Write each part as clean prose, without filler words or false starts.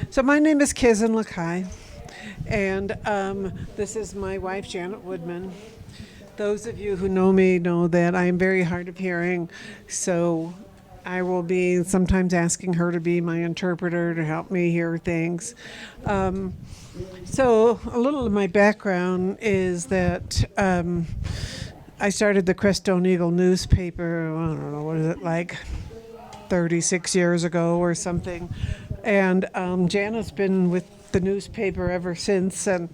So my name is Kizzen Laki, and this is my wife, Janet Woodman. Those of you who know me know that I am very hard of hearing, so I will be sometimes asking her to be my interpreter to help me hear things. So a little of my background is that I started the Crestone Eagle newspaper, I don't know, what is it, like 36 years ago or something. And Janet's been with the newspaper ever since. And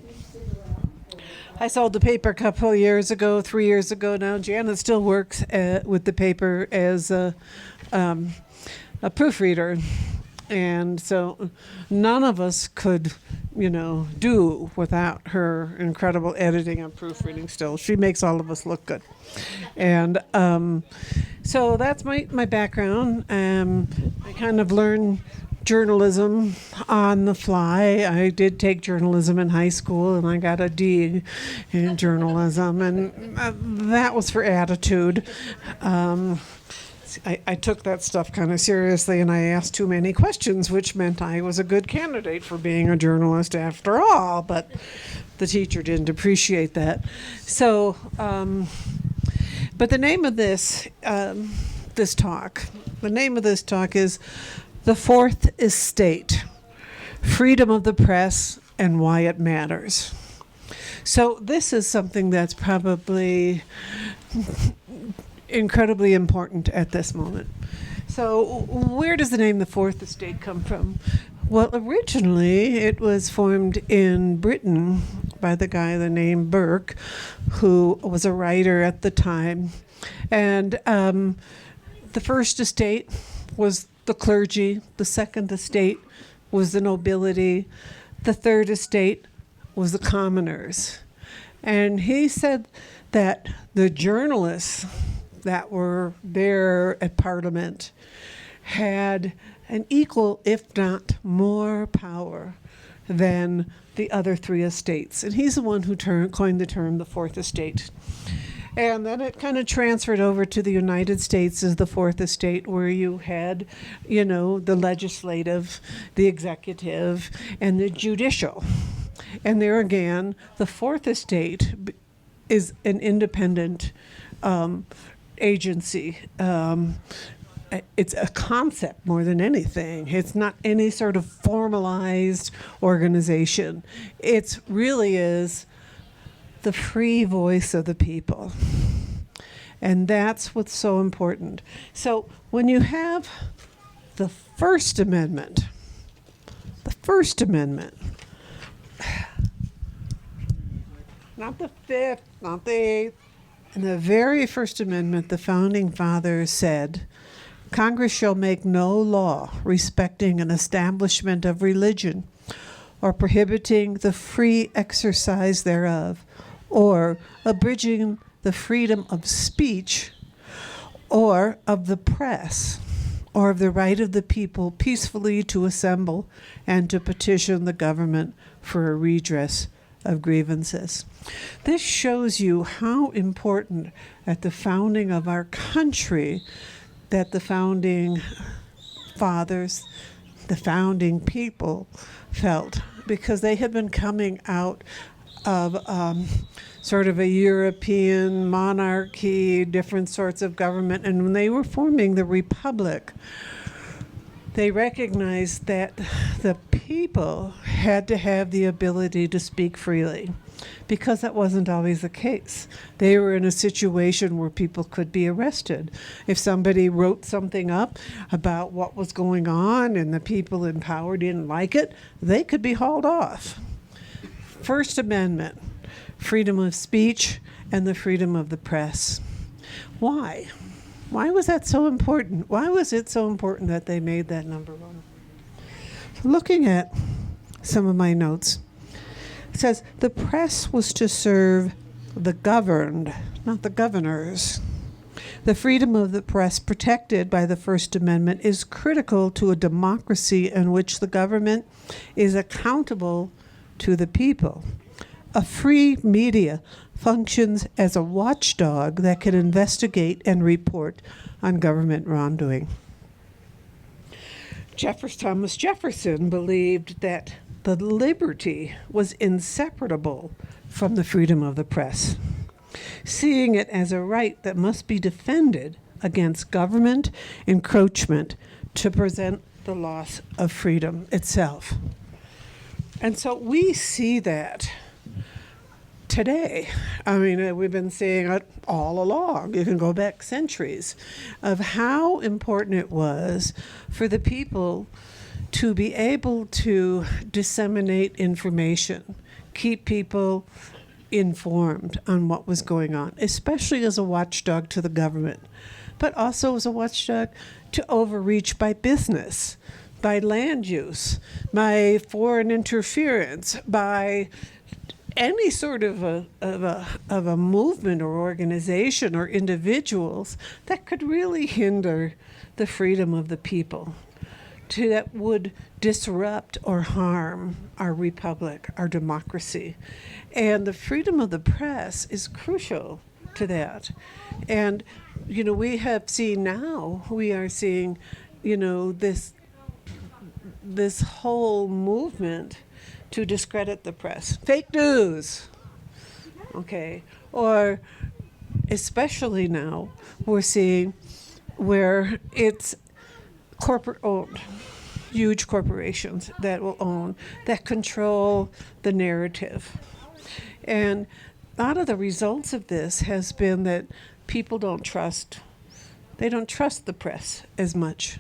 I sold the paper a couple of years ago, 3 years ago now. Janet still works with the paper as a proofreader. And so none of us could, do without her incredible editing and proofreading still. She makes all of us look good. And so that's my background. I kind of learned journalism on the fly. I did take journalism in high school, and I got a D in journalism, and that was for attitude. I took that stuff kind of seriously, and I asked too many questions, which meant I was a good candidate for being a journalist after all, but the teacher didn't appreciate that. So, but the name of this talk is The Fourth Estate, Freedom of the Press and Why It Matters. So this is something that's probably incredibly important at this moment. So where does the name The Fourth Estate come from? Well, originally it was formed in Britain by the guy the name Burke, who was a writer at the time. And the first estate was the clergy, the second estate was the nobility, the third estate was the commoners. And he said that the journalists that were there at Parliament had an equal, if not more, power than the other three estates. And he's the one who coined the term the Fourth Estate. And then it kind of transferred over to the United States as the Fourth Estate, where you had, the legislative, the executive, and the judicial. And there again, the Fourth Estate is an independent agency. It's a concept more than anything. It's not any sort of formalized organization. It really is the free voice of the people. And that's what's so important. So when you have the First Amendment, not the Fifth, not the Eighth, in the very First Amendment, the Founding Fathers said, Congress shall make no law respecting an establishment of religion or prohibiting the free exercise thereof, or abridging the freedom of speech, or of the press, or of the right of the people peacefully to assemble and to petition the government for a redress of grievances. This shows you how important at the founding of our country that the founding fathers, the founding people felt, because they had been coming out of sort of a European monarchy, different sorts of government, and when they were forming the republic, they recognized that the people had to have the ability to speak freely, because that wasn't always the case. They were in a situation where people could be arrested. If somebody wrote something up about what was going on and the people in power didn't like it, they could be hauled off. First Amendment, freedom of speech and the freedom of the press. Why? Why was that so important? Why was it so important that they made that number one? Looking at some of my notes, it says the press was to serve the governed, not the governors. The freedom of the press protected by the First Amendment is critical to a democracy in which the government is accountable to the people. A free media functions as a watchdog that can investigate and report on government wrongdoing. Thomas Jefferson believed that the liberty was inseparable from the freedom of the press, seeing it as a right that must be defended against government encroachment to prevent the loss of freedom itself. And so we see that today. I mean, we've been seeing it all along. You can go back centuries of how important it was for the people to be able to disseminate information, keep people informed on what was going on, especially as a watchdog to the government, but also as a watchdog to overreach by business, by land use, by foreign interference, by any sort of a movement or organization or individuals that could really hinder the freedom of the people, that would disrupt or harm our republic, our democracy. And the freedom of the press is crucial to that. And, we have seen now, we are seeing, this whole movement to discredit the press. Fake news. Okay. Or especially now, we're seeing where it's corporate owned, huge corporations that will own, that control the narrative. And a lot of the results of this has been that people don't trust the press as much.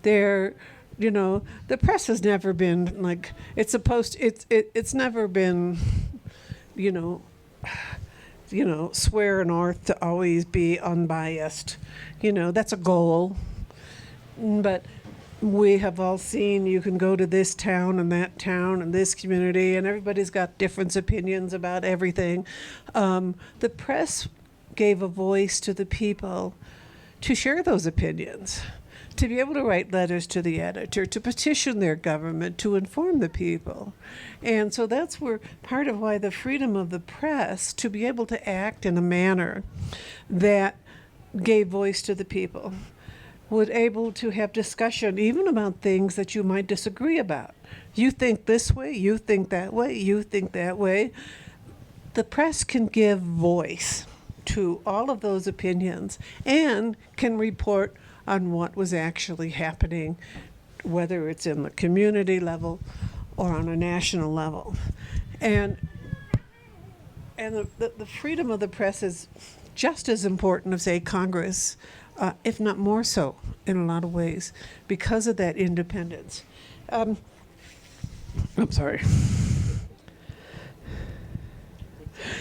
The press has never been like it's never been, swear an oath to always be unbiased. That's a goal. But we have all seen, you can go to this town and that town and this community, and everybody's got different opinions about everything. The press gave a voice to the people to share those opinions, to be able to write letters to the editor, to petition their government, to inform the people. And so that's where part of why the freedom of the press, to be able to act in a manner that gave voice to the people, was able to have discussion even about things that you might disagree about. You think this way, you think that way, you think that way. The press can give voice to all of those opinions and can report on what was actually happening, whether it's in the community level or on a national level. And the freedom of the press is just as important as, say, Congress, if not more so in a lot of ways, because of that independence. I'm sorry.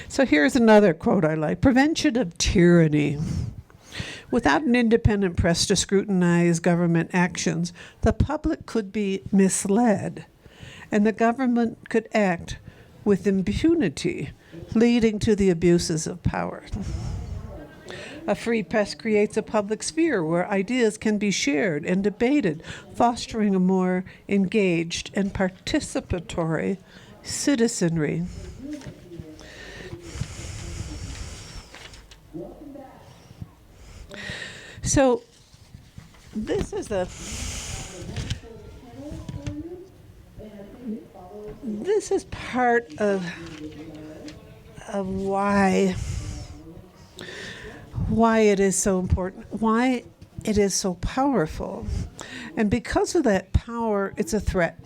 So here's another quote I like. Prevention of tyranny. Without an independent press to scrutinize government actions, the public could be misled, and the government could act with impunity, leading to the abuses of power. A free press creates a public sphere where ideas can be shared and debated, fostering a more engaged and participatory citizenry. So this is part of why it is so important, why it is so powerful. And because of that power, it's a threat.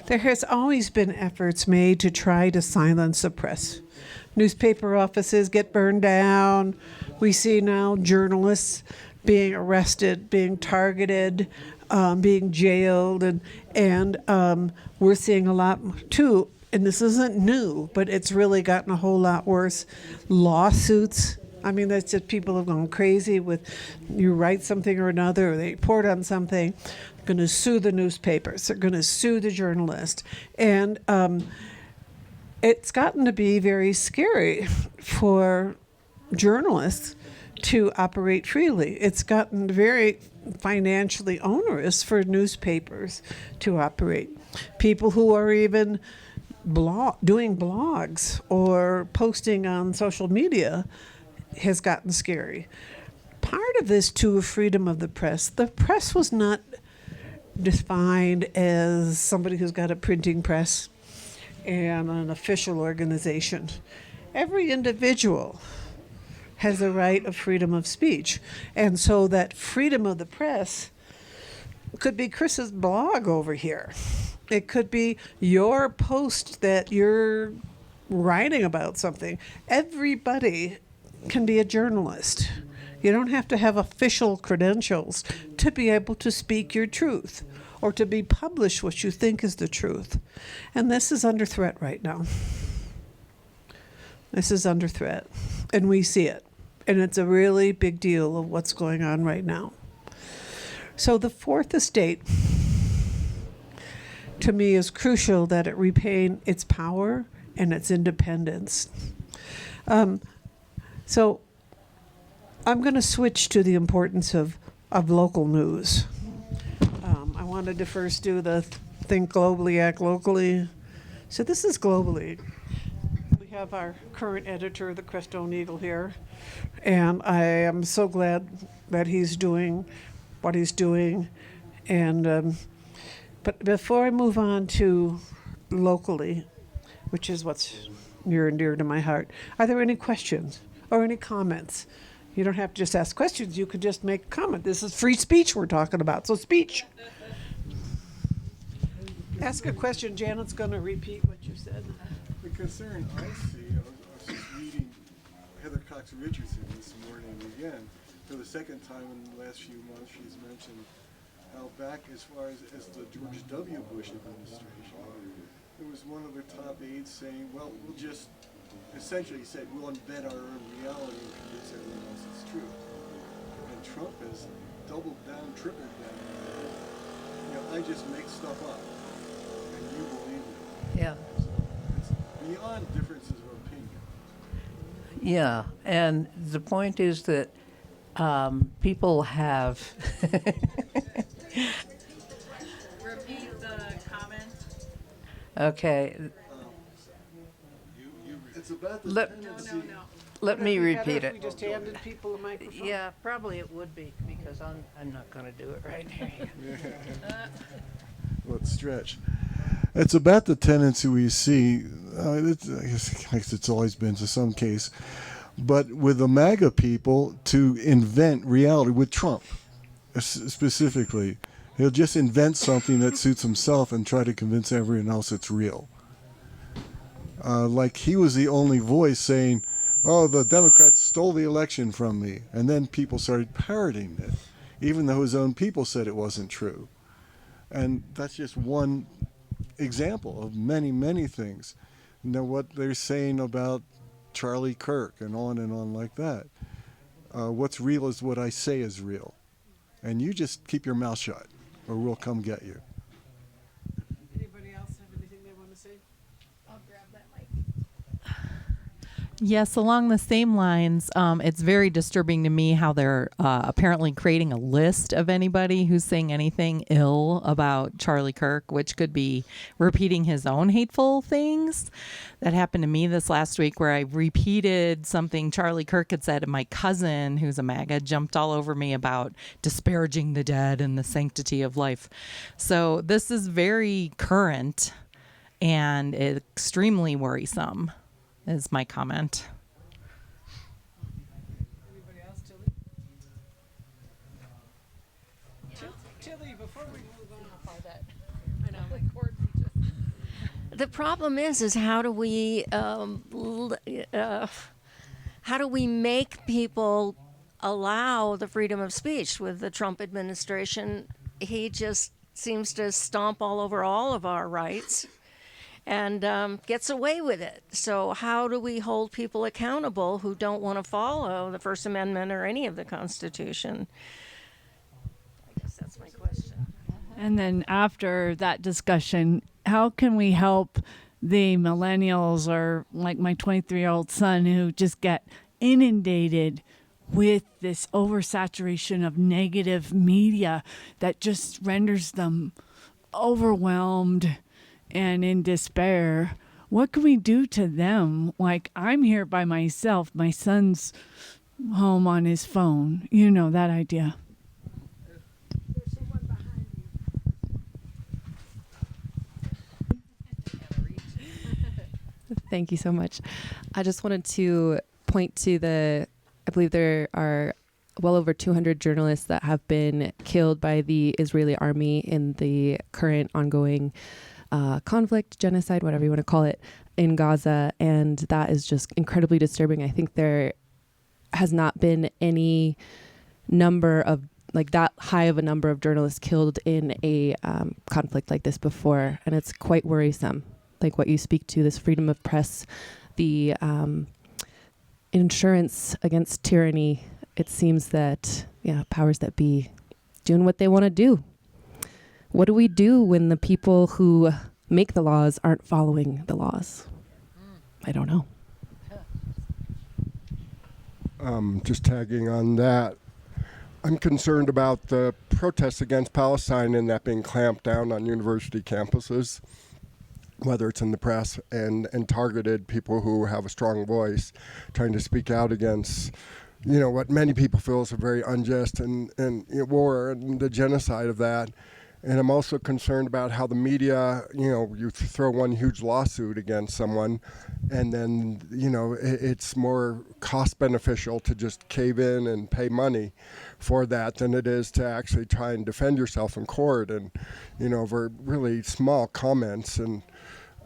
There has always been efforts made to try to silence the press. Newspaper offices get burned down. We see now journalists being arrested, being targeted, being jailed, and we're seeing a lot too, and this isn't new, but it's really gotten a whole lot worse, lawsuits. I mean, that's just people have gone crazy with, you write something or another, or they report on something, they're going to sue the newspapers, they're going to sue the journalist. And it's gotten to be very scary for journalists to operate freely. It's gotten very financially onerous for newspapers to operate. People who are even doing blogs or posting on social media has gotten scary. Part of this, too, freedom of the press was not defined as somebody who's got a printing press and an official organization. Every individual has a right of freedom of speech. And so that freedom of the press could be Chris's blog over here. It could be your post that you're writing about something. Everybody can be a journalist. You don't have to have official credentials to be able to speak your truth or to be published what you think is the truth. And this is under threat right now. This is under threat, and we see it. And it's a really big deal of what's going on right now. So the fourth estate, to me, is crucial that it retain its power and its independence. So I'm going to switch to the importance of local news. I wanted to first do the think globally, act locally. So this is globally. We have our current editor, the Crestone Eagle, here, and I am so glad that he's doing what he's doing. And but before I move on to locally, which is what's near and dear to my heart, are there any questions or any comments? You don't have to just ask questions. You could just make a comment. This is free speech we're talking about, so speech. Ask a question. Janet's going to repeat what you said. The concern I see, I was just reading Heather Cox Richardson this morning again. For the second time in the last few months, she's mentioned how back as far as the George W. Bush administration, there was one of their top aides saying, well, we'll just, essentially said, we'll invent our own reality and convince everyone else it's true. And Trump has doubled down, tripled down. You know, I just make stuff up, and you believe it. Yeah. So it's beyond differences of opinion. Yeah, and the point is that people have. Repeat the comment. Okay, It's about the Let- tendency. No. let me repeat If we it. just handed people a microphone. Yeah, probably it would be because I'm not going to do it right here. Let's stretch. It's about the tendency we see. I guess it's always been to some case, but with the MAGA people to invent reality with Trump specifically. He'll just invent something that suits himself and try to convince everyone else it's real. Like he was the only voice saying, "Oh, the Democrats stole the election from me," and then people started parroting it, even though his own people said it wasn't true. And that's just one example of many, many things. You know, what they're saying about Charlie Kirk and on like that. What's real is what I say is real. And you just keep your mouth shut, or we'll come get you. Anybody else have anything they want to say? I'll grab that mic. Yes, along the same lines, it's very disturbing to me how they're apparently creating a list of anybody who's saying anything ill about Charlie Kirk, which could be repeating his own hateful things. That happened to me this last week where I repeated something Charlie Kirk had said, and my cousin, who's a MAGA, jumped all over me about disparaging the dead and the sanctity of life. So this is very current and extremely worrisome. Is my comment. Anybody else, Tilly? Tilly, before we move on. I know, like cords just. The problem is how do we make people allow the freedom of speech? With the Trump administration, he just seems to stomp all over all of our rights and gets away with it. So how do we hold people accountable who don't want to follow the First Amendment or any of the Constitution? I guess that's my question. And then after that discussion, how can we help the millennials or like my 23-year-old son who just get inundated with this oversaturation of negative media that just renders them overwhelmed and in despair? What can we do to them? Like, I'm here by myself. My son's home on his phone. You know, that idea. There's someone behind you. Thank you so much. I just wanted to point to I believe there are well over 200 journalists that have been killed by the Israeli army in the current ongoing conflict, genocide, whatever you want to call it, in Gaza. And that is just incredibly disturbing. I think there has not been any number of like that high of a number of journalists killed in a conflict like this before. And it's quite worrisome. Like what you speak to, this freedom of press, the insurance against tyranny. It seems that, powers that be doing what they want to do. What do we do when the people who make the laws aren't following the laws? I don't know. Just tagging on that, I'm concerned about the protests against Palestine and that being clamped down on university campuses, whether it's in the press and targeted people who have a strong voice, trying to speak out against, what many people feel is a very unjust and war and the genocide of that. And I'm also concerned about how the media, you throw one huge lawsuit against someone and then, it's more cost beneficial to just cave in and pay money for that than it is to actually try and defend yourself in court and, over really small comments. And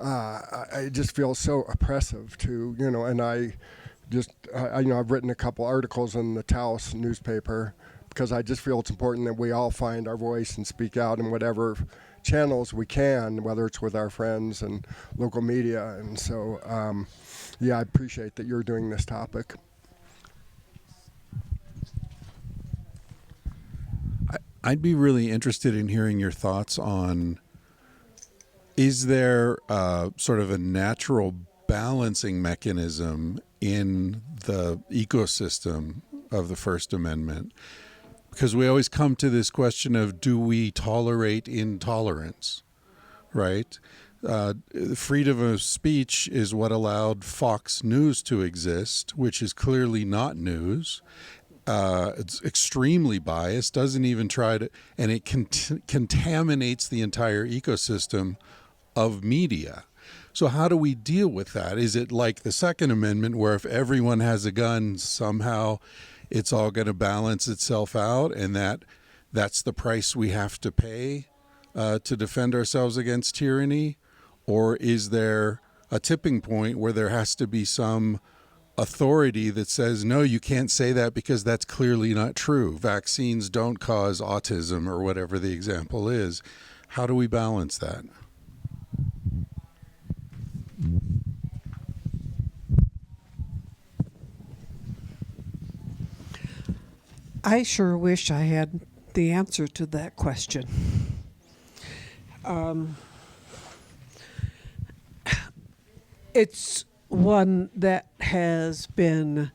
I just feel so oppressive to, and I've written a couple articles in the Taos newspaper because I just feel it's important that we all find our voice and speak out in whatever channels we can, whether it's with our friends and local media. And so, I appreciate that you're doing this topic. I'd be really interested in hearing your thoughts on, is there sort of a natural balancing mechanism in the ecosystem of the First Amendment? Because we always come to this question of, do we tolerate intolerance, right? Freedom of speech is what allowed Fox News to exist, which is clearly not news. It's extremely biased, doesn't even try to, and it contaminates the entire ecosystem of media. So how do we deal with that? Is it like the Second Amendment, where if everyone has a gun, somehow it's all going to balance itself out, and that's the price we have to pay to defend ourselves against tyranny? Or is there a tipping point where there has to be some authority that says, no, you can't say that because that's clearly not true. Vaccines don't cause autism, or whatever the example is. How do we balance that? I sure wish I had the answer to that question. It's one that has been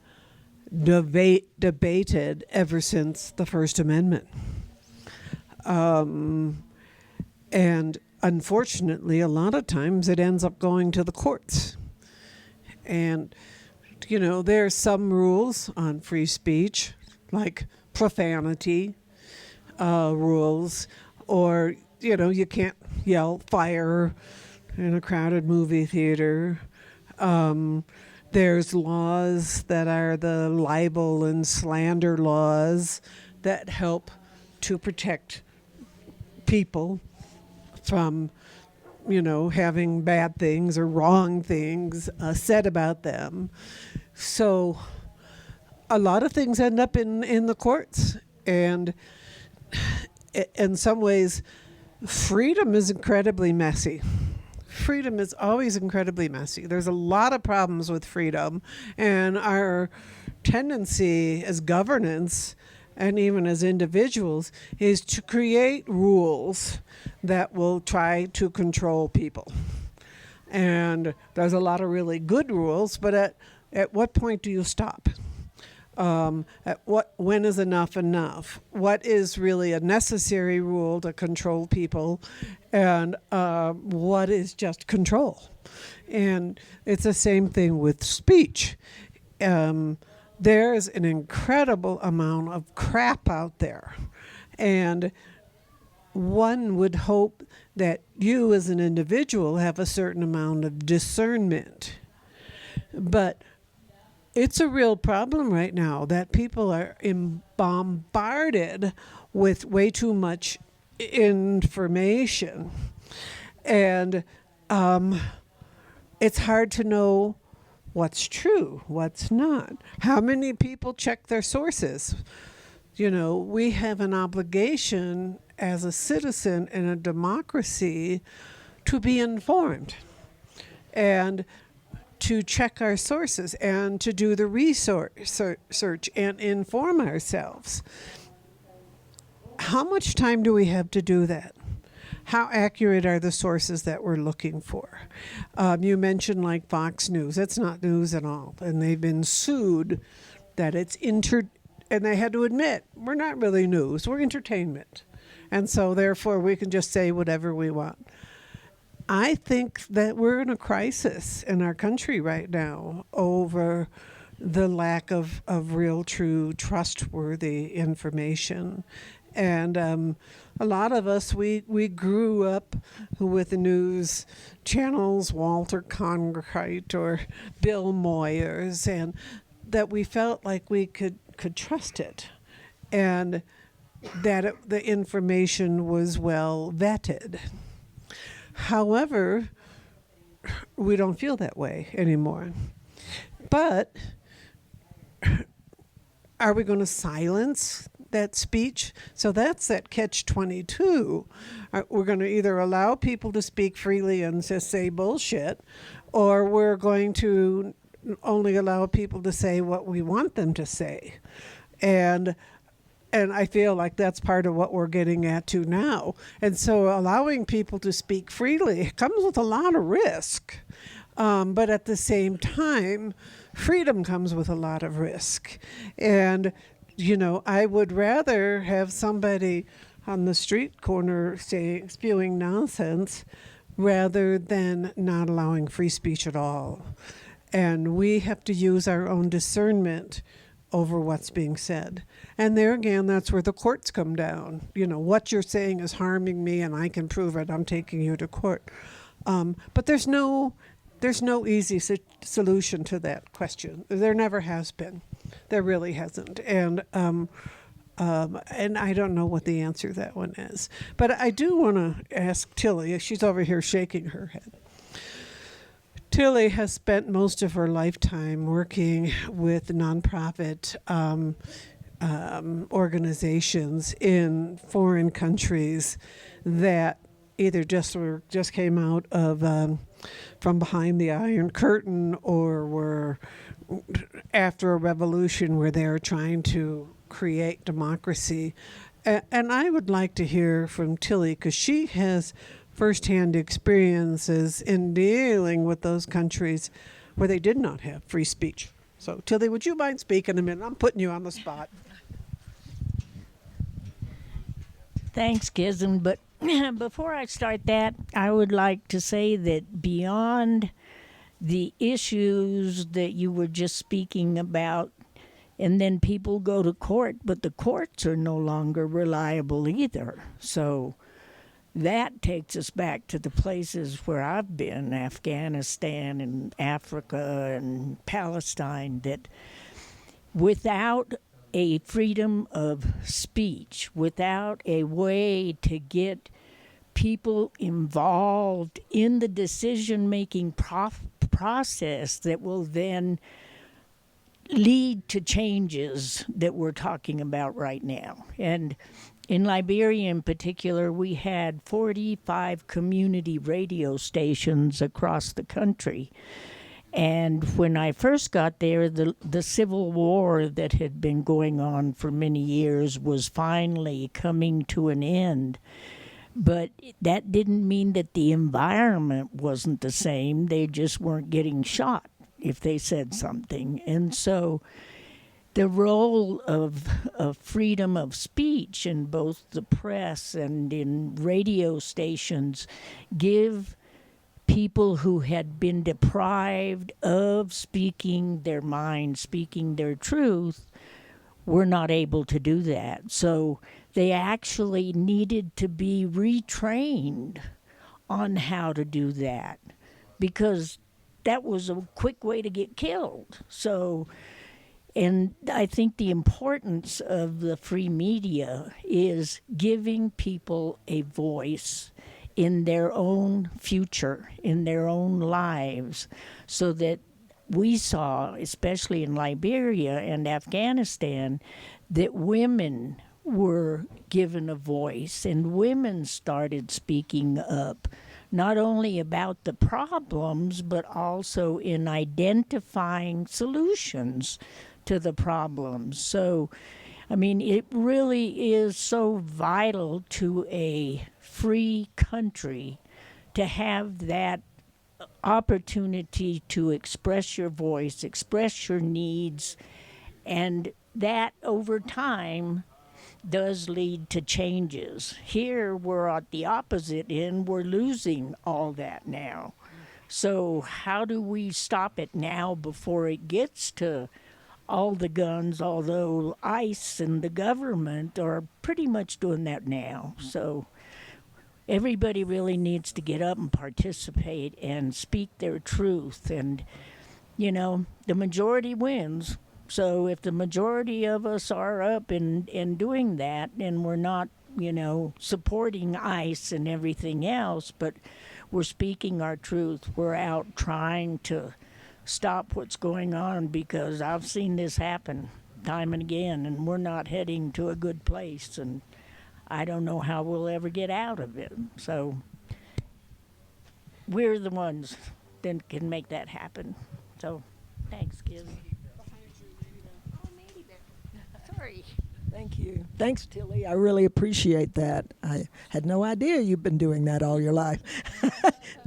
debated ever since the First Amendment. And unfortunately, a lot of times it ends up going to the courts. And, there are some rules on free speech, like profanity rules, or, you can't yell fire in a crowded movie theater. There's laws that are the libel and slander laws that help to protect people from, having bad things or wrong things said about them. So a lot of things end up in the courts, and in some ways, freedom is incredibly messy. Freedom is always incredibly messy. There's a lot of problems with freedom, and our tendency as governance and even as individuals is to create rules that will try to control people. And there's a lot of really good rules, but at what point do you stop? When is enough enough? What is really a necessary rule to control people, and what is just control? And it's the same thing with speech. There's an incredible amount of crap out there, and one would hope that you as an individual have a certain amount of discernment But it's a real problem right now that people are bombarded with way too much information. And it's hard to know what's true, what's not. How many people check their sources? You know, we have an obligation as a citizen in a democracy to be informed and to check our sources and to do the research and inform ourselves. How much time do we have to do that? How accurate are the sources that we're looking for? You mentioned like Fox News. That's not news at all. And they've been sued that it's and they had to admit, we're not really news, we're entertainment. And so therefore we can just say whatever we want. I think that we're in a crisis in our country right now over the lack of real, true, trustworthy information. And a lot of us, we grew up with the news channels, Walter Cronkite or Bill Moyers, and that we felt like we could trust it, and that the information was well vetted. However, we don't feel that way anymore. But are we going to silence that speech? So that's that catch-22. We're going to either allow people to speak freely and just say bullshit, or we're going to only allow people to say what we want them to say. And I feel like that's part of what we're getting at to now. And so allowing people to speak freely comes with a lot of risk. But at the same time, freedom comes with a lot of risk. And, you know, I would rather have somebody on the street corner spewing nonsense rather than not allowing free speech at all. And we have to use our own discernment over what's being said. And there again, that's where the courts come down. You know, what you're saying is harming me and I can prove it, I'm taking you to court. But there's no easy solution to that question. There never has been. There really hasn't. And I don't know what the answer to that one is. But I do want to ask Tilly, she's over here shaking her head. Tilly has spent most of her lifetime working with nonprofit organizations in foreign countries that either just came out of from behind the Iron Curtain, or were after a revolution where they're trying to create democracy. And I would like to hear from Tilly, because she has firsthand experiences in dealing with those countries where they did not have free speech. So, Tilly, would you mind speaking a minute? I'm putting you on the spot. Thanks, Kizzen. But before I start that, I would like to say that beyond the issues that you were just speaking about, and then people go to court, but the courts are no longer reliable either. So that takes us back to the places where I've been, Afghanistan and Africa and Palestine, that without a freedom of speech, without a way to get people involved in the decision-making process that will then lead to changes that we're talking about right now. And in Liberia in particular, we had 45 community radio stations across the country. And when I first got there, the civil war that had been going on for many years was finally coming to an end. But that didn't mean that the environment wasn't the same. They just weren't getting shot if they said something. And so the role of freedom of speech in both the press and in radio stations give people who had been deprived of speaking their mind, speaking their truth, were not able to do that. So they actually needed to be retrained on how to do that, because that was a quick way to get killed. So, and I think the importance of the free media is giving people a voice in their own future, in their own lives, so that we saw, especially in Liberia and Afghanistan, that women were given a voice and women started speaking up, not only about the problems, but also in identifying solutions to the problems. So, I mean, it really is so vital to a free country to have that opportunity to express your voice, express your needs, and that over time does lead to changes. Here we're at the opposite end, we're losing all that now. So, how do we stop it now before it gets to all the guns? Although ICE and the government are pretty much doing that now. So, everybody really needs to get up and participate and speak their truth. And, you know, the majority wins. So if the majority of us are up and doing that, and we're not, you know, supporting ICE and everything else, but we're speaking our truth, we're out trying to stop what's going on, because I've seen this happen time and again, and we're not heading to a good place. And I don't know how we'll ever get out of it. So we're the ones that can make that happen. So thanks, Kizzen. Sorry. Thank you. Thanks, Tilly. I really appreciate that. I had no idea you've been doing that all your life.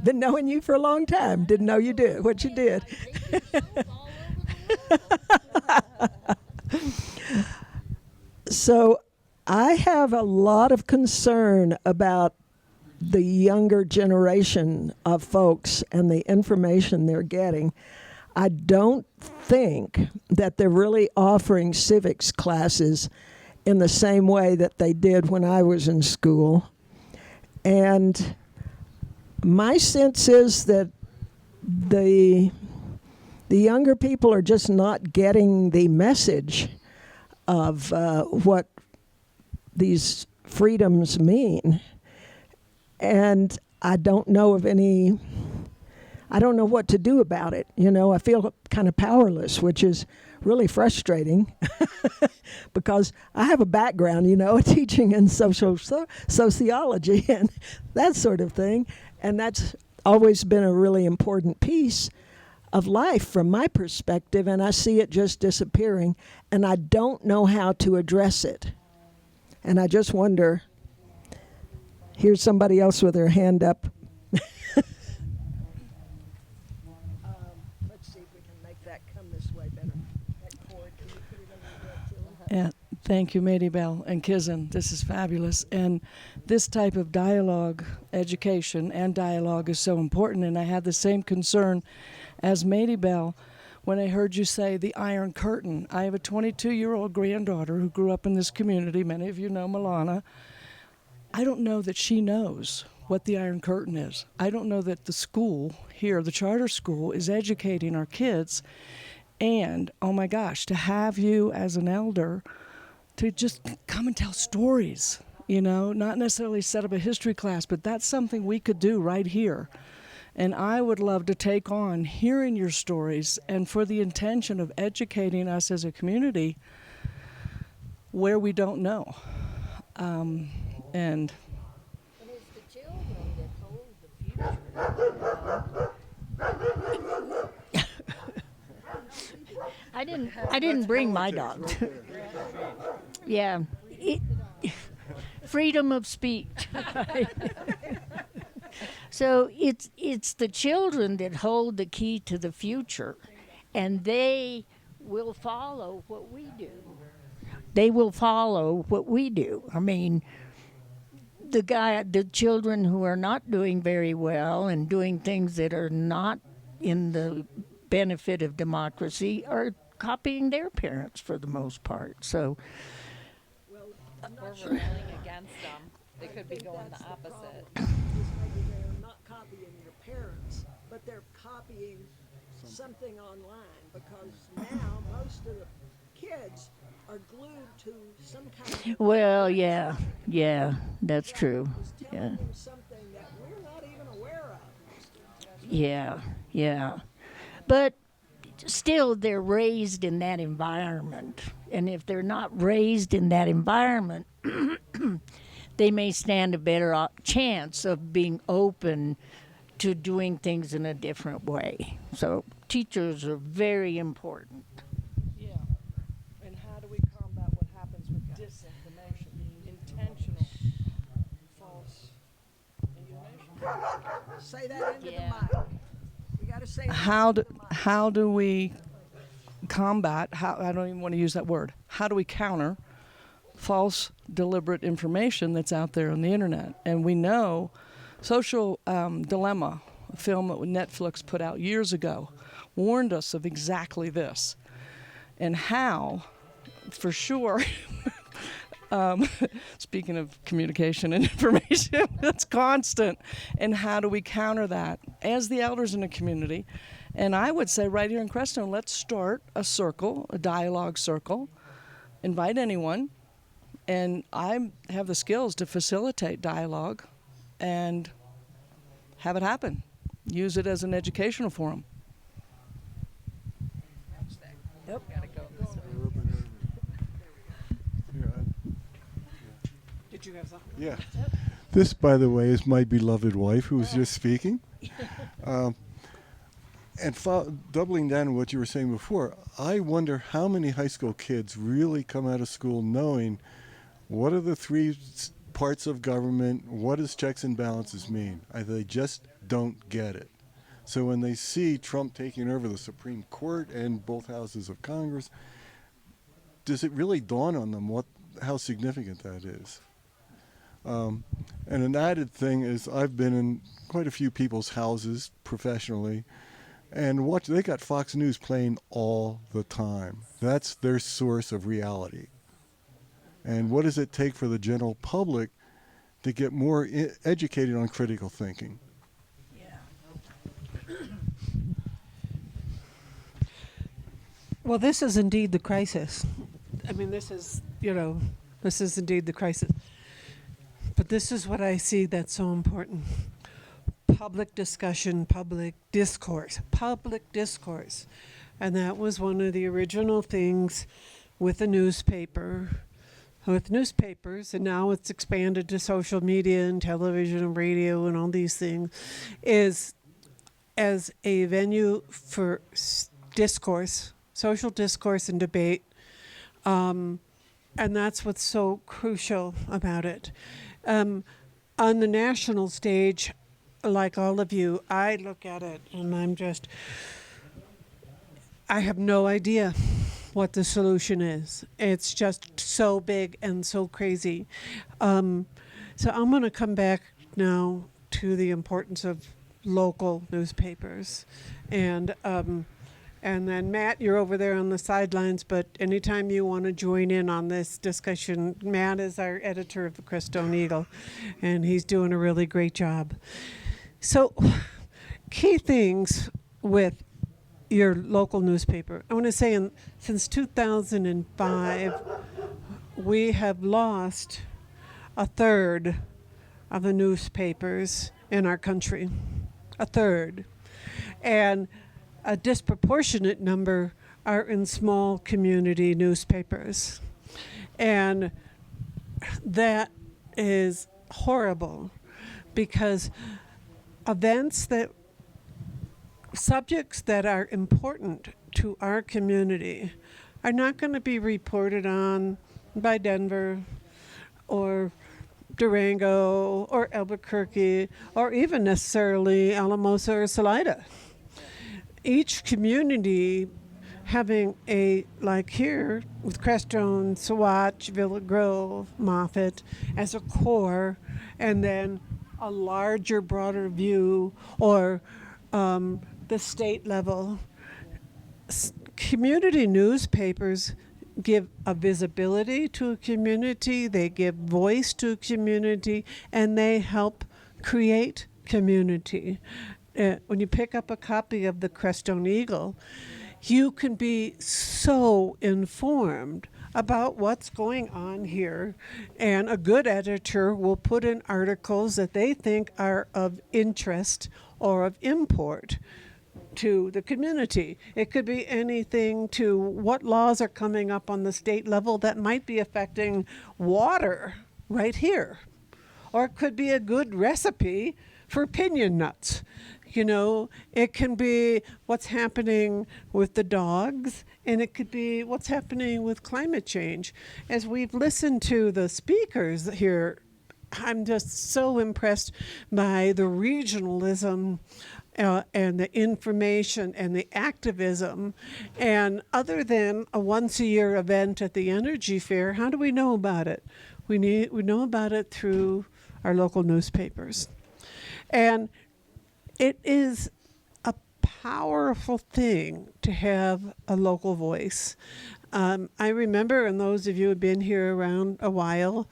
Been knowing you for a long time. Didn't know you did what you did. So I have a lot of concern about the younger generation of folks and the information they're getting. I don't think that they're really offering civics classes in the same way that they did when I was in school. And my sense is that the younger people are just not getting the message of what these freedoms mean. And I don't know of any, I don't know what to do about it. You know, I feel kind of powerless, which is really frustrating because I have a background, you know, teaching in sociology and that sort of thing. And that's always been a really important piece of life from my perspective, and I see it just disappearing, and I don't know how to address it. And I just wonder, here's somebody else with their hand up. Let's see if we can make that come this way better. That cord, can you put it on the Yeah, thank you, Bell and Kizzen. This is fabulous. And this type of dialogue, education and dialogue is so important. And I had the same concern as Bell when I heard you say the Iron Curtain. I have a 22-year-old granddaughter who grew up in this community. Many of you know Milana. I don't know that she knows what the Iron Curtain is. I don't know that the school here, the charter school, is educating our kids. And, oh my gosh, to have you as an elder to just come and tell stories, you know, not necessarily set up a history class, but that's something we could do right here. And I would love to take on hearing your stories and for the intention of educating us as a community where we don't know. And it's the children that hold the future. I didn't bring my dog. Yeah. Freedom of speech. So it's the children that hold the key to the future, and they will follow what we do. They will follow what we do. I mean, the children who are not doing very well and doing things that are not in the benefit of democracy are copying their parents for the most part. So, Or rebelling against them. They could be going the opposite. Maybe they're not copying your parents, but they're copying something online, because now most of the kids are glued to some kind of Well, yeah, that's true. is Yeah, telling them something that we're not even aware of. yeah. But still, they're raised in that environment. And if they're not raised in that environment, they may stand a better chance of being open to doing things in a different way. So teachers are very important. Yeah. And how do we combat what happens with disinformation, intentional false information? Say that into the mic. We got to say it How do we combat, I don't even want to use that word, how do we counter false deliberate information that's out there on the internet? And we know Social Dilemma, a film that Netflix put out years ago, warned us of exactly this and how, for sure, speaking of communication and information, that's constant. And how do we counter that as the elders in the community? And I would say right here in Crestone, let's start a circle, a dialogue circle, invite anyone. And I have the skills to facilitate dialogue and have it happen. Use it as an educational forum. Yep. Did you have something? Yeah. This, by the way, is my beloved wife who was just speaking. And doubling down on what you were saying before, I wonder how many high school kids really come out of school knowing what are the three parts of government, what does checks and balances mean? They just don't get it. So when they see Trump taking over the Supreme Court and both houses of Congress, does it really dawn on them how significant that is? And an added thing is I've been in quite a few people's houses professionally, and they got Fox News playing all the time. That's their source of reality. And what does it take for the general public to get more educated on critical thinking? Well, this is indeed the crisis. I mean, this is indeed the crisis. But this is what I see that's so important. Public discussion, public discourse. And that was one of the original things with newspapers, and now it's expanded to social media and television and radio and all these things, is as a venue for discourse, social discourse and debate. And that's what's so crucial about it. On the national stage, like all of you, I look at it and I have no idea what the solution is. It's just so big and so crazy. So I'm going to come back now to the importance of local newspapers. And then Matt, you're over there on the sidelines, but anytime you want to join in on this discussion, Matt is our editor of the Crestone Eagle, and he's doing a really great job. So key things with your local newspaper. I want to say since 2005, we have lost a third of the newspapers in our country. A third. And a disproportionate number are in small community newspapers. And that is horrible because subjects that are important to our community are not going to be reported on by Denver or Durango or Albuquerque or even necessarily Alamosa or Salida. Each community having like here with Crestone, Saguache, Villa Grove, Moffett as a core, and then a larger, broader view, or the state level. Community newspapers give a visibility to a community, they give voice to a community, and they help create community. when you pick up a copy of the Crestone Eagle, you can be so informed about what's going on here. And a good editor will put in articles that they think are of interest or of import to the community. It could be anything to what laws are coming up on the state level that might be affecting water right here. Or it could be a good recipe for pinion nuts. You know, it can be what's happening with the dogs, and it could be what's happening with climate change. As we've listened to the speakers here, I'm just so impressed by the regionalism and the information and the activism. And other than a once-a-year event at the Energy Fair, how do we know about it? We know about it through our local newspapers. And it is a powerful thing to have a local voice. I remember, and those of you who have been here around a while,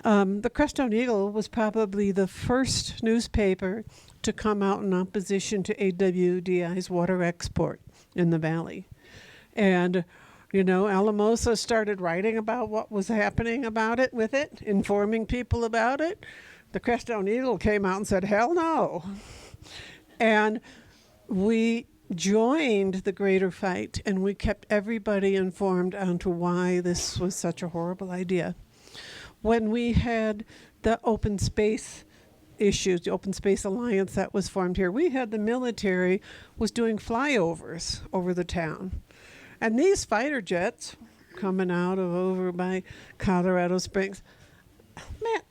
the Crestone Eagle was probably the first newspaper to come out in opposition to AWDI's water export in the valley. And, you know, Alamosa started writing about what was happening about it with it, informing people about it. The Crestone Eagle came out and said, hell no. And we joined the greater fight, and we kept everybody informed on to why this was such a horrible idea. When we had the open space issues, the Open Space Alliance that was formed here, we had the military was doing flyovers over the town. And these fighter jets coming out of over by Colorado Springs, man,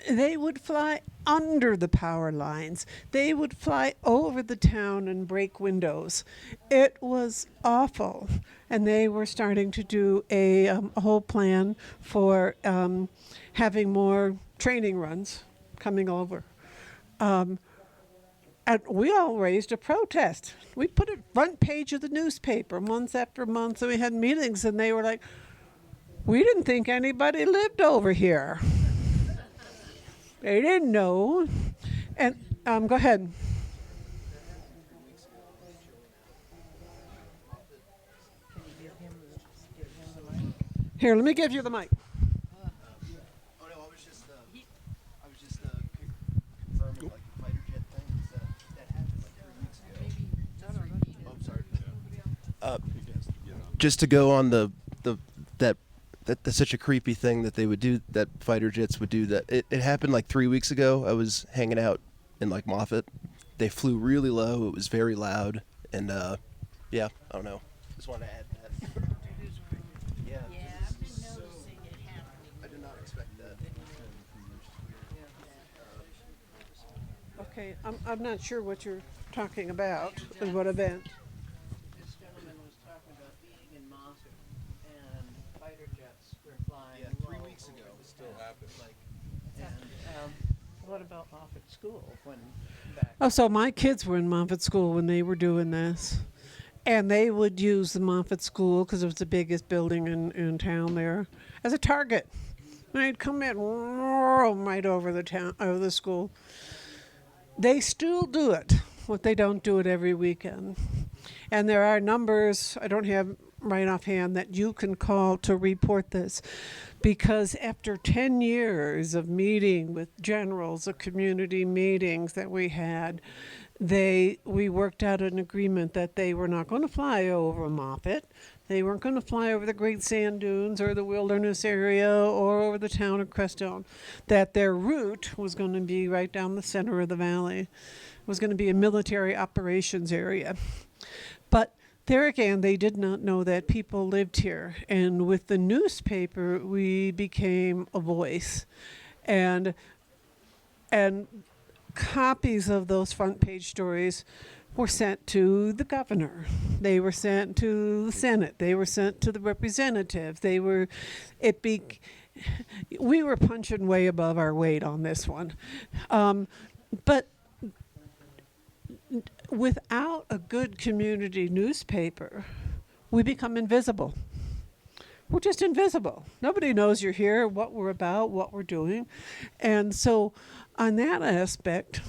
they would fly under the power lines. They would fly over the town and break windows. It was awful. And they were starting to do a whole plan for having more training runs coming over. And we all raised a protest. We put it front page of the newspaper month after month, and we had meetings, and they were like, we didn't think anybody lived over here. They didn't know. And go ahead. Here, let me give you the mic. Oh no, I was just confirming like the fighter jet things that happened like 3 weeks ago. Oh, I'm sorry. Just to go on that's such a creepy thing that they would do, that fighter jets would do that. It happened like 3 weeks ago. I was hanging out in like Moffett. They flew really low. It was very loud. And yeah, I don't know. Just wanted to add that. Yeah, I've been noticing it happening. I did not expect that. Okay, I'm not sure what you're talking about, and what event. This gentleman was talking about being in Moffett, and fighter jets were flying. Yeah, 3 low weeks ago. over It the still town. happened. Like, And what about Moffett School when back? Oh, so my kids were in Moffett School when they were doing this. And they would use the Moffett School, because it was the biggest building in town there, as a target. And they'd come in right over the town, over the school. They still do it, but they don't do it every weekend. And there are numbers, I don't have right offhand, that you can call to report this. Because after 10 years of meeting with generals, of community meetings that we had, we worked out an agreement that they were not going to fly over Moffett. They weren't going to fly over the Great Sand Dunes or the wilderness area or over the town of Crestone. That their route was going to be right down the center of the valley. It was going to be a military operations area. But there again, they did not know that people lived here. And with the newspaper, we became a voice. And copies of those front page stories were sent to the governor. They were sent to the Senate. They were sent to the representatives. We were punching way above our weight on this one. But without a good community newspaper, we become invisible. We're just invisible. Nobody knows you're here, what we're about, what we're doing. And so on that aspect,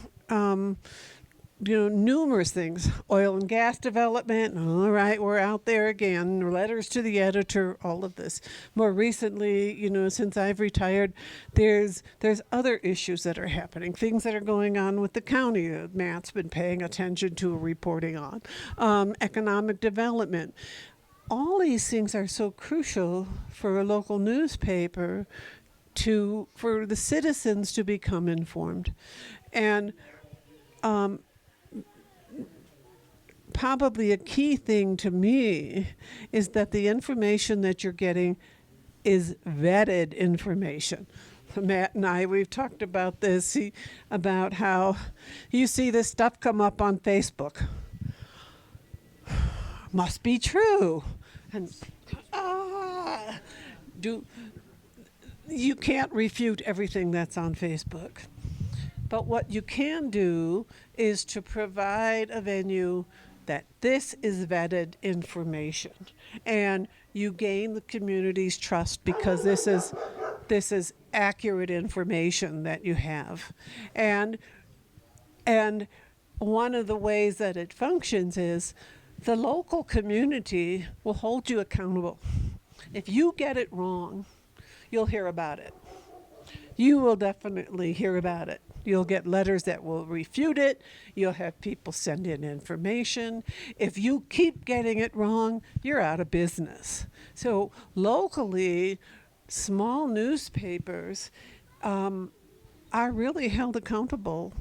numerous things. Oil and gas development. All right, we're out there again. Letters to the editor. All of this. More recently, since I've retired, there's other issues that are happening. Things that are going on with the county that Matt's been paying attention to, reporting on. Economic development. All these things are so crucial for a local newspaper for the citizens to become informed. And probably a key thing to me is that the information that you're getting is vetted information. Matt and I, we've talked about this, about how you see this stuff come up on Facebook. Must be true. And you can't refute everything that's on Facebook. But what you can do is to provide a venue that this is vetted information, and you gain the community's trust because this is accurate information that you have. And one of the ways that it functions is the local community will hold you accountable. If you get it wrong, you'll hear about it. You will definitely hear about it. You'll get letters that will refute it. You'll have people send in information. If you keep getting it wrong, you're out of business. So locally, small newspapers are really held accountable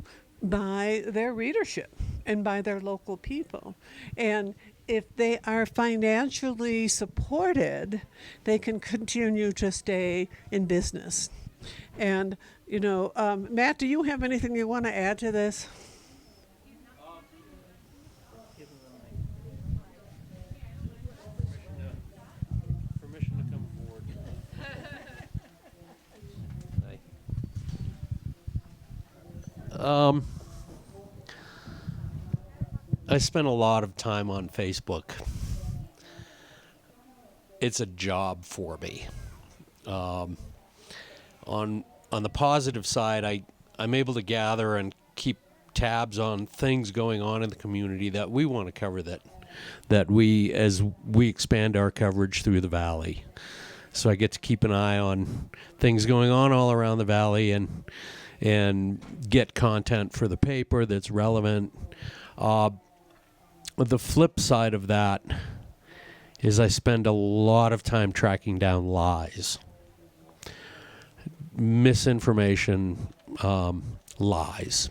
by their readership and by their local people. And if they are financially supported, they can continue to stay in business. And, Matt, do you have anything you want to add to this? Permission to come forward. I spend a lot of time on Facebook. It's a job for me. On the positive side, I'm able to gather and keep tabs on things going on in the community that we want to cover, that we, as we expand our coverage through the valley. So I get to keep an eye on things going on all around the valley and get content for the paper that's relevant. The flip side of that is I spend a lot of time tracking down lies. Misinformation, lies.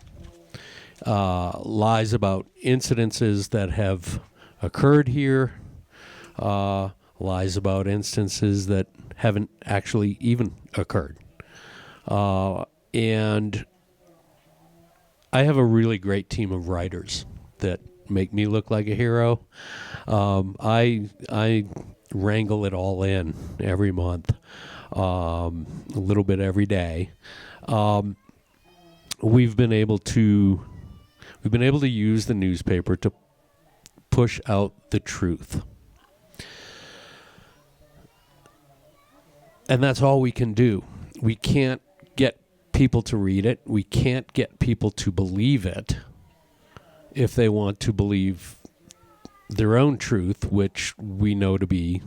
Lies about incidences that have occurred here, lies about instances that haven't actually even occurred. And I have a really great team of writers that make me look like a hero. I wrangle it all in every month. A little bit every day. We've been able to use the newspaper to push out the truth. And that's all we can do. We can't get people to read it. We can't get people to believe it if they want to believe their own truth, which we know to be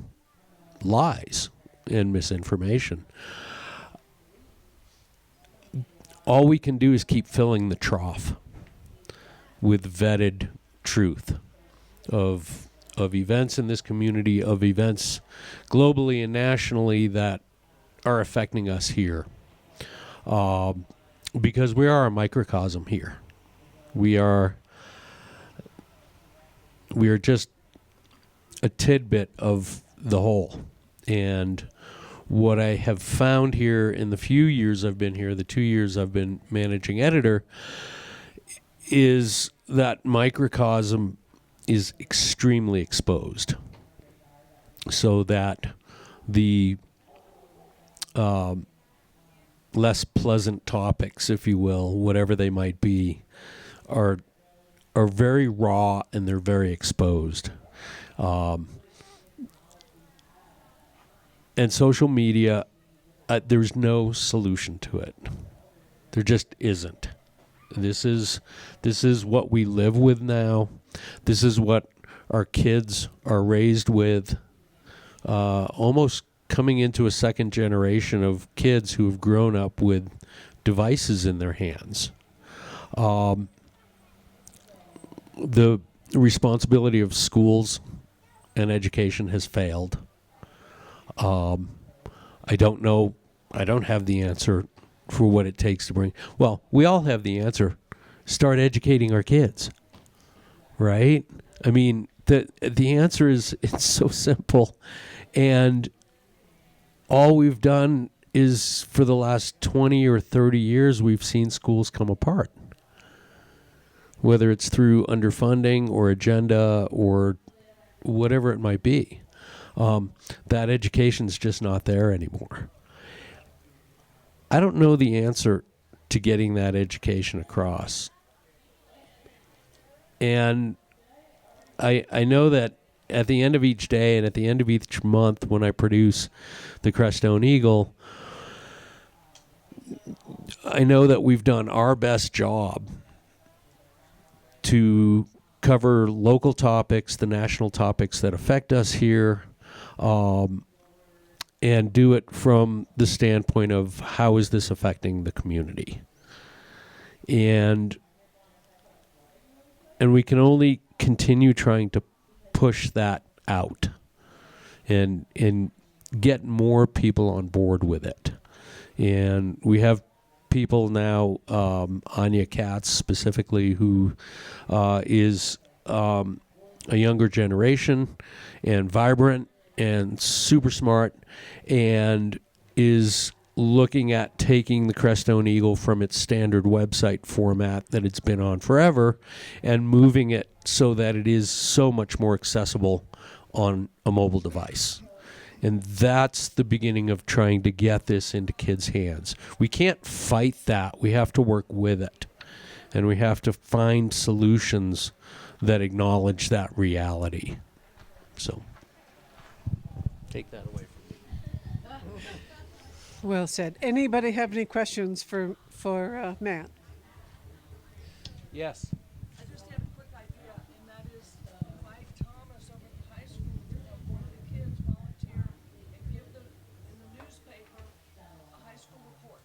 lies and misinformation. All we can do is keep filling the trough with vetted truth of events in this community, of events globally and nationally that are affecting us here. Because we are a microcosm here. We are just a tidbit of the whole. And what I have found here in the few years I've been here, the 2 years I've been managing editor, is that microcosm is extremely exposed. So that the less pleasant topics, if you will, whatever they might be, are very raw and they're very exposed. And social media, there's no solution to it. There just isn't. This is what we live with now. This is what our kids are raised with. Almost coming into a second generation of kids who have grown up with devices in their hands. The responsibility of schools and education has failed. I don't know. I don't have the answer for what it takes to bring. Well, we all have the answer. Start educating our kids, right? I mean, the answer is, it's so simple, and all we've done is, for the last 20 or 30 years, we've seen schools come apart, whether it's through underfunding or agenda or whatever it might be. That education's just not there anymore. I don't know the answer to getting that education across. And I know that at the end of each day and at the end of each month, when I produce the Crestone Eagle, I know that we've done our best job to cover local topics, the national topics that affect us here, and do it from the standpoint of how is this affecting the community. And we can only continue trying to push that out and get more people on board with it. And we have people now, Anya Katz specifically, who is a younger generation and vibrant and super smart, and is looking at taking the Crestone Eagle from its standard website format that it's been on forever and moving it so that it is so much more accessible on a mobile device. And that's the beginning of trying to get this into kids' hands. We can't fight that. We have to work with it. And we have to find solutions that acknowledge that reality. So, take that away from me. Well said. Anybody have any questions for Matt? Yes. I just have a quick idea, and that is Mike Thomas over at the high school, one of the kids volunteer and give them in the newspaper a high school report.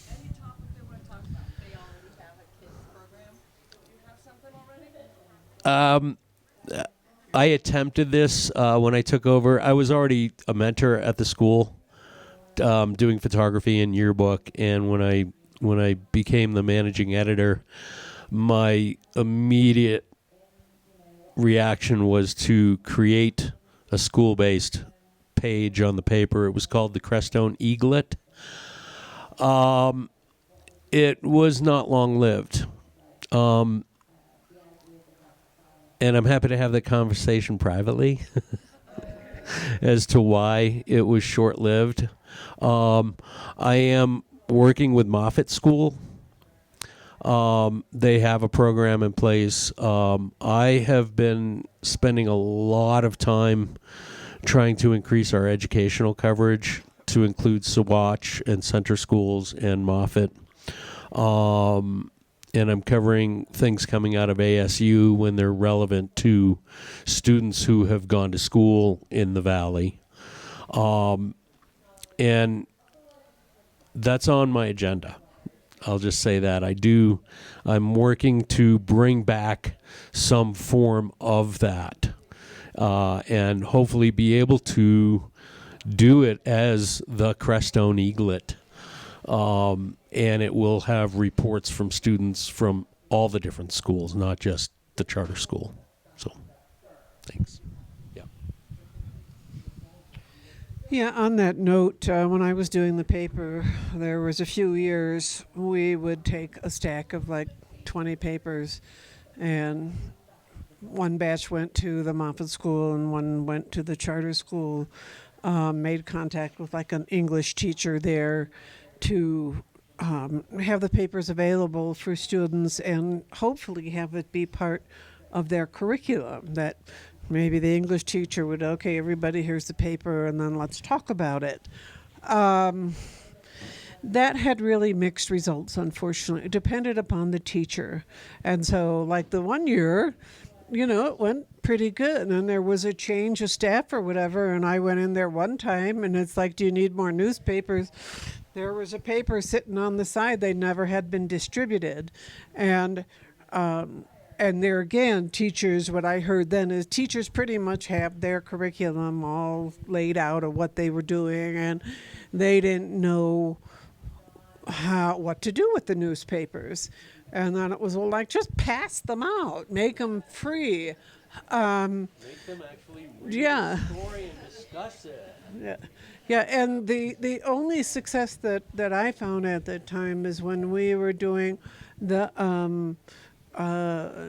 Any topic they want to talk about. They already have a kids program. Do you have something already? I attempted this when I took over. I was already a mentor at the school, doing photography and yearbook, and when I became the managing editor, my immediate reaction was to create a school-based page on the paper. It was called the Crestone Eaglet. It was not long-lived. And I'm happy to have that conversation privately as to why it was short-lived. I am working with Moffitt School. They have a program in place. I have been spending a lot of time trying to increase our educational coverage to include Saguache and Center Schools and Moffitt. And I'm covering things coming out of ASU when they're relevant to students who have gone to school in the Valley. And that's on my agenda. I'll just say that. I'm working to bring back some form of that, and hopefully be able to do it as the Crestone Eaglet. And it will have reports from students from all the different schools, not just the charter school. So, thanks. Yeah. Yeah, on that note, when I was doing the paper, there was a few years we would take a stack of like 20 papers, and one batch went to the Moffitt School and one went to the charter school. Made contact with like an English teacher there to have the papers available for students and hopefully have it be part of their curriculum, that maybe the English teacher would, okay, everybody, here's the paper, and then let's talk about it. that had really mixed results, unfortunately. It depended upon the teacher. And so, like the one year, it went pretty good. And there was a change of staff or whatever. And I went in there one time and it's like, do you need more newspapers? There was a paper sitting on the side. They never had been distributed. And there again, teachers, what I heard then is teachers pretty much have their curriculum all laid out of what they were doing. And they didn't know what to do with the newspapers. And then it was all like, just pass them out, make them free. Make them actually read the story and discuss it. Yeah, and the only success that I found at that time is when we were doing the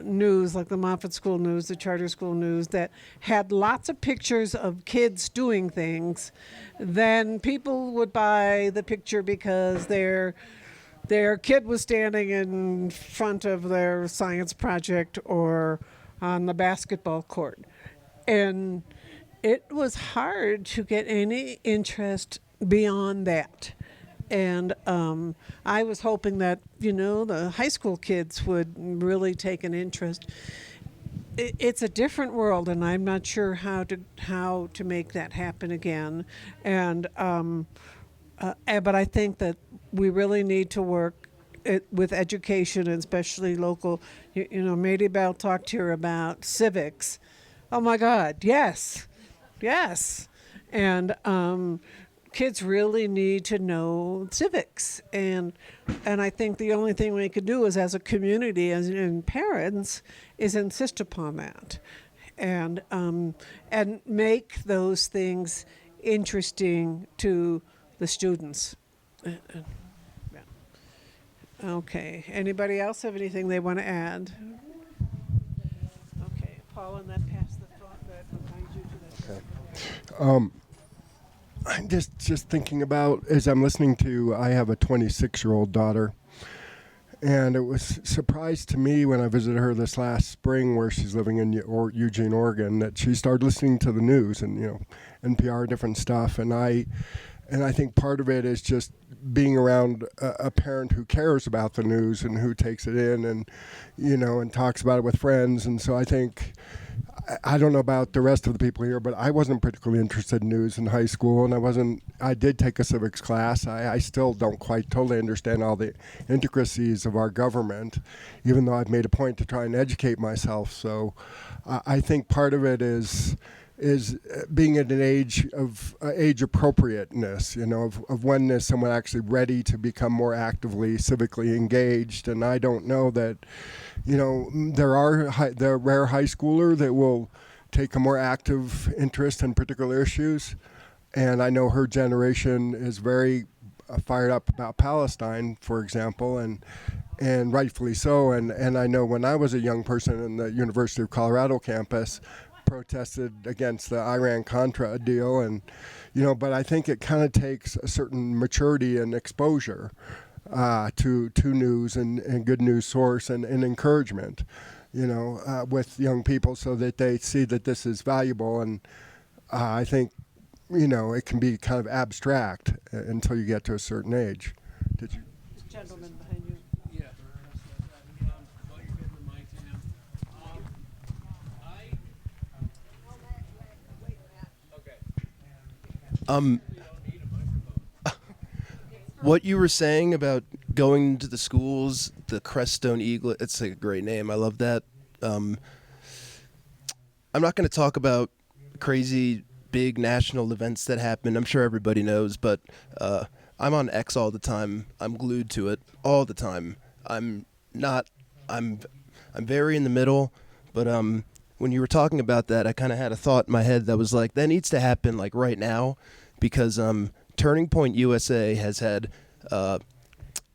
news, like the Moffat School News, the charter school news, that had lots of pictures of kids doing things. Then people would buy the picture because their kid was standing in front of their science project or on the basketball court. And it was hard to get any interest beyond that. And I was hoping that, the high school kids would really take an interest. It's a different world, and I'm not sure how to make that happen again. And but I think that we really need to work with education, and especially local. Mady Bell talked here about civics. Oh my God, yes. And kids really need to know civics, and I think the only thing we can do is, as a community, and parents, is insist upon that, and make those things interesting to the students. Okay. Anybody else have anything they want to add? Okay, Paul, and then pass the phone behind you to that. Okay. I'm just thinking about, as I'm listening to, I have a 26-year-old daughter, and it was a surprise to me when I visited her this last spring, where she's living in Eugene, Oregon, that she started listening to the news and NPR, different stuff, and I think part of it is just being around a parent who cares about the news and who takes it in and talks about it with friends. And so I think, I don't know about the rest of the people here, but I wasn't particularly interested in news in high school, and I did take a civics class. I still don't quite totally understand all the intricacies of our government, even though I've made a point to try and educate myself. So I think part of it is being at an age of age appropriateness, of when is someone actually ready to become more actively civically engaged. And I don't know that, there are the rare high schooler that will take a more active interest in particular issues. And I know her generation is very fired up about Palestine, for example, and rightfully so. And I know when I was a young person in the University of Colorado campus, protested against the Iran-Contra deal, and but I think it kind of takes a certain maturity and exposure to news and good news source and encouragement, with young people, so that they see that this is valuable. And I think it can be kind of abstract until you get to a certain age. Did you? Gentleman behind you. What you were saying about going to the schools, the Creststone Eagle, it's a great name. I love that. I'm not going to talk about crazy big national events that happen. I'm sure everybody knows, but I'm on X all the time. I'm glued to it all the time. I'm very in the middle, but when you were talking about that, I kind of had a thought in my head that was like, that needs to happen like right now, because Turning Point USA has had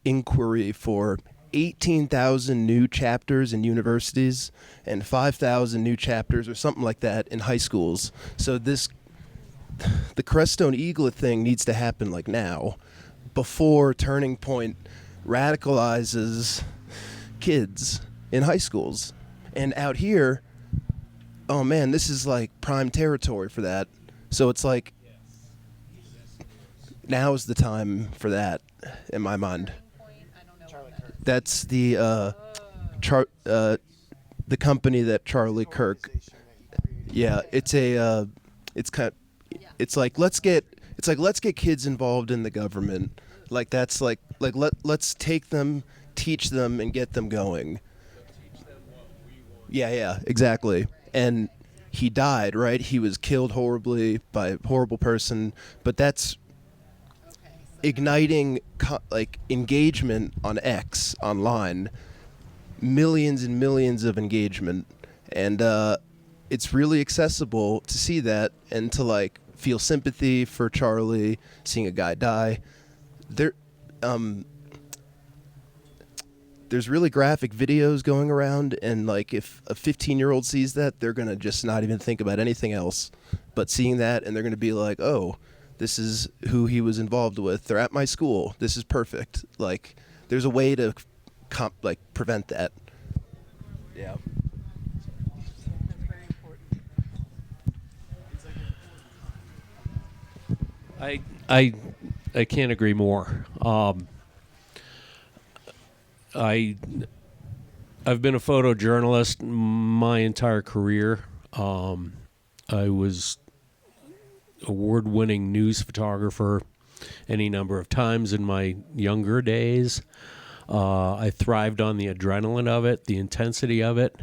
inquiry for 18,000 new chapters in universities and 5,000 new chapters or something like that in high schools. So the Creststone Eaglet thing needs to happen like now, before Turning Point radicalizes kids in high schools. And out here, oh man, this is like prime territory for that. So it's like, now is the time for that. in my mind. That's the the company that Charlie Kirk. Yeah, it's a it's like let's get kids involved in the government. Like that's let's take them, teach them, and get them going. Yeah, exactly. And he died, right? He was killed horribly by a horrible person, but that's igniting engagement on X online, millions and millions of engagement, and it's really accessible to see that and to feel sympathy for Charlie, seeing a guy die. There's really graphic videos going around, and if a 15-year-old sees that, they're gonna just not even think about anything else but seeing that, and they're gonna be like, oh, this is who he was involved with. They're at my school. This is perfect. There's a way to prevent that. Yeah. I can't agree more. I've been a photojournalist my entire career. I was award-winning news photographer any number of times in my younger days. I thrived on the adrenaline of it, the intensity of it,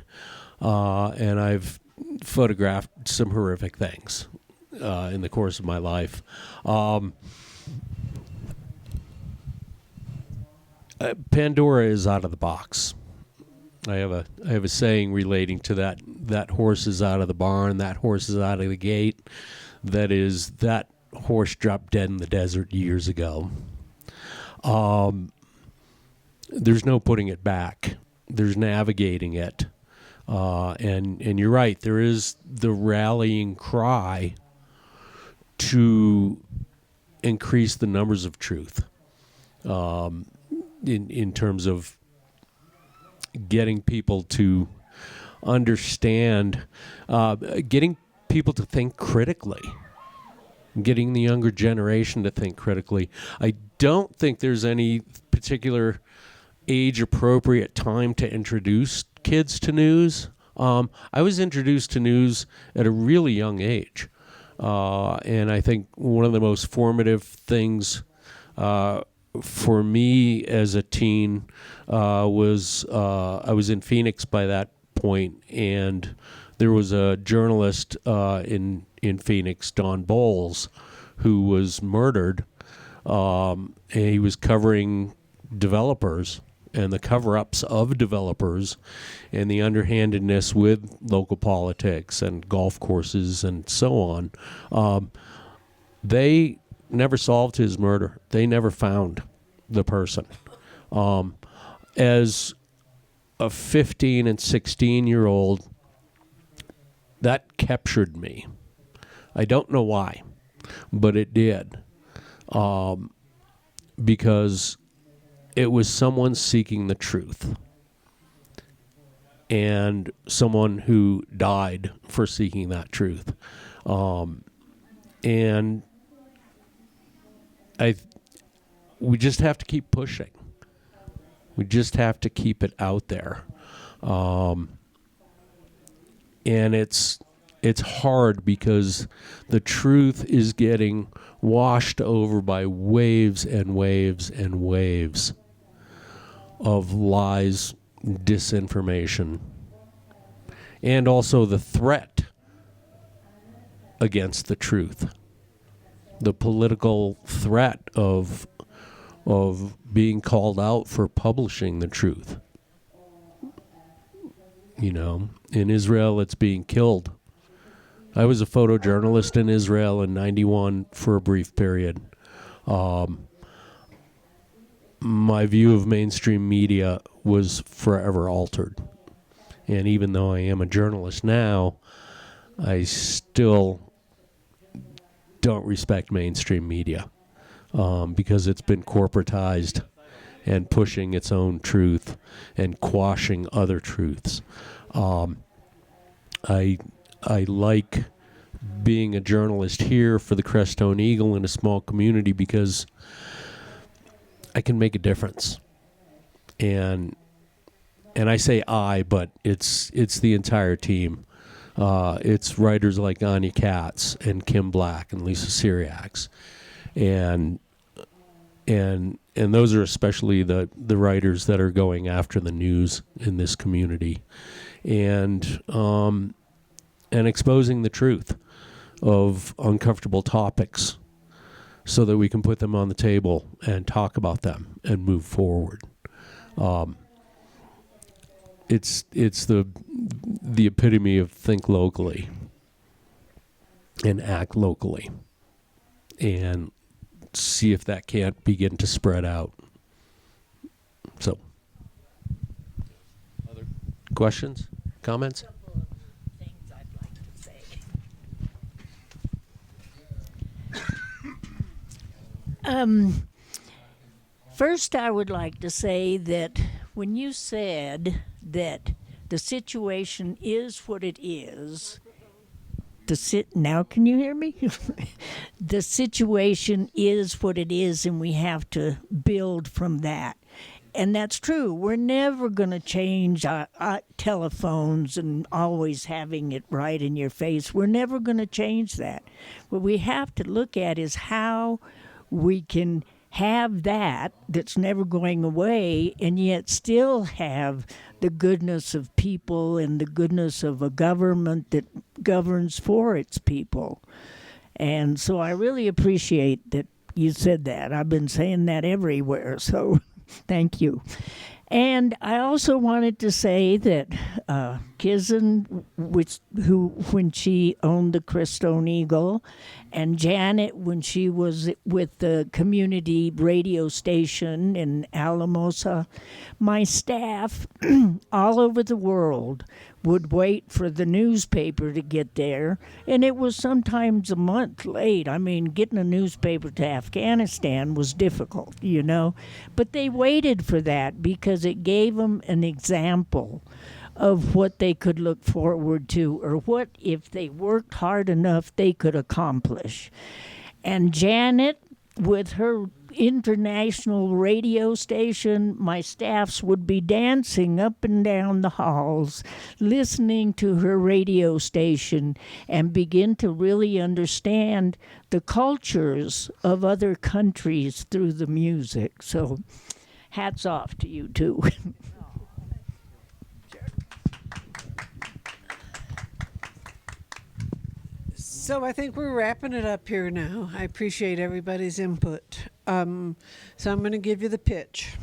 and I've photographed some horrific things in the course of my life. Pandora is out of the box. I have a saying relating to that horse is out of the barn, that horse is out of the gate. That horse dropped dead in the desert years ago. There's no putting it back. There's navigating it. And you're right, there is the rallying cry to increase the numbers of truth. In terms of getting people to understand, getting people to think critically, getting the younger generation to think critically. I don't think there's any particular age-appropriate time to introduce kids to news. I was introduced to news at a really young age, and I think one of the most formative things for me as a teen was I was in Phoenix by that point, and there was a journalist in Phoenix, Don Bowles, who was murdered, and he was covering developers and the cover-ups of developers and the underhandedness with local politics and golf courses and so on. They never solved his murder. They never found the person. As a 15 and 16-year-old, that captured me. I don't know why, but it did. Because it was someone seeking the truth. And someone who died for seeking that truth. And we just have to keep pushing. We just have to keep it out there. And it's hard because the truth is getting washed over by waves and waves and waves of lies, disinformation, and also the threat against the truth. The political threat of being called out for publishing the truth. You know, in Israel, it's being killed. I was a photojournalist in Israel in '91 for a brief period. My view of mainstream media was forever altered. And even though I am a journalist now, I still don't respect mainstream media because it's been corporatized and pushing its own truth and quashing other truths. I like being a journalist here for the Crestone Eagle in a small community because I can make a difference. And I say I, but it's the entire team. It's writers like Anya Katz and Kim Black and Lisa Syriacs, and those are especially the writers that are going after the news in this community, and exposing the truth of uncomfortable topics, so that we can put them on the table and talk about them and move forward. It's the epitome of think locally and act locally, and see if that can't begin to spread out. So, other questions, comments? First, I would like to say that when you said that the situation is what it is, now can you hear me? The situation is what it is, and we have to build from that. And that's true. We're never going to change our telephones and always having it right in your face. We're never going to change that. What we have to look at is how we can have that that's never going away, and yet still have the goodness of people and the goodness of a government that governs for its people. And so I really appreciate that you said that. I've been saying that everywhere, so thank you. And I also wanted to say that Kizzen, when she owned the Crestone Eagle, and Janet, when she was with the community radio station in Alamosa, my staff all over the world would wait for the newspaper to get there, and it was sometimes a month late. I mean, getting a newspaper to Afghanistan was difficult, you know, but they waited for that because it gave them an example of what they could look forward to, or what, if they worked hard enough, they could accomplish. And Janet, with her international radio station, my staffs would be dancing up and down the halls, listening to her radio station, and begin to really understand the cultures of other countries through the music. So hats off to you too. So I think we're wrapping it up here now. I appreciate everybody's input. So I'm going to give you the pitch.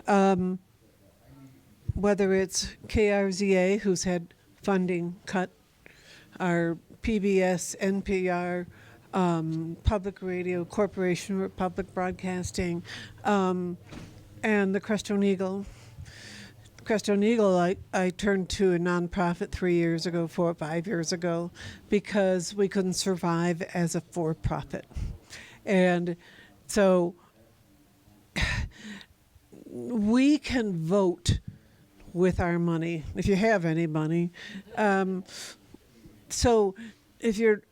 Whether it's KRZA, who's had funding cut, our PBS, NPR, Public Radio, Corporation for Public Broadcasting, and the Crestone Eagle. Crestone Eagle, I turned to a nonprofit 4 or 5 years ago, because we couldn't survive as a for-profit. And so we can vote with our money, if you have any money. So if you're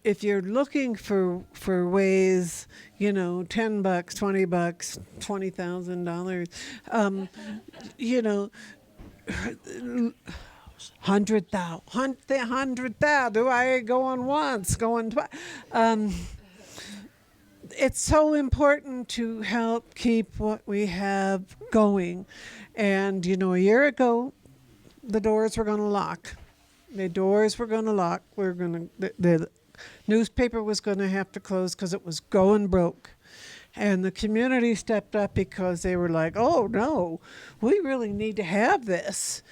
looking for ways, you know, $10, $20, $20,000, you know, 100,000. Do I going once, going twice? It's so important to help keep what we have going. And, you know, a year ago, the doors were going to lock. The newspaper was going to have to close because it was going broke. And the community stepped up because they were like, oh, no, we really need to have this.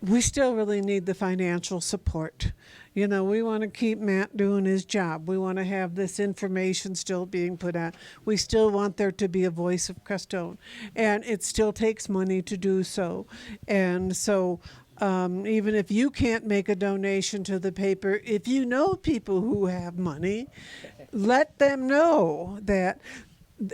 We still really need the financial support. You know, we want to keep Matt doing his job. We want to have this information still being put out. We still want there to be a voice of Crestone. And it still takes money to do so. And so even if you can't make a donation to the paper, if you know people who have money, let them know that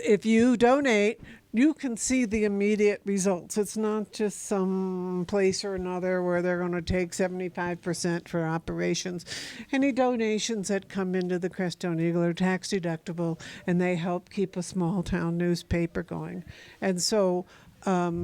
if you donate, you can see the immediate results. It's not just some place or another where they're going to take 75% for operations. Any donations that come into the Crestone Eagle are tax deductible, and they help keep a small town newspaper going. And so, tell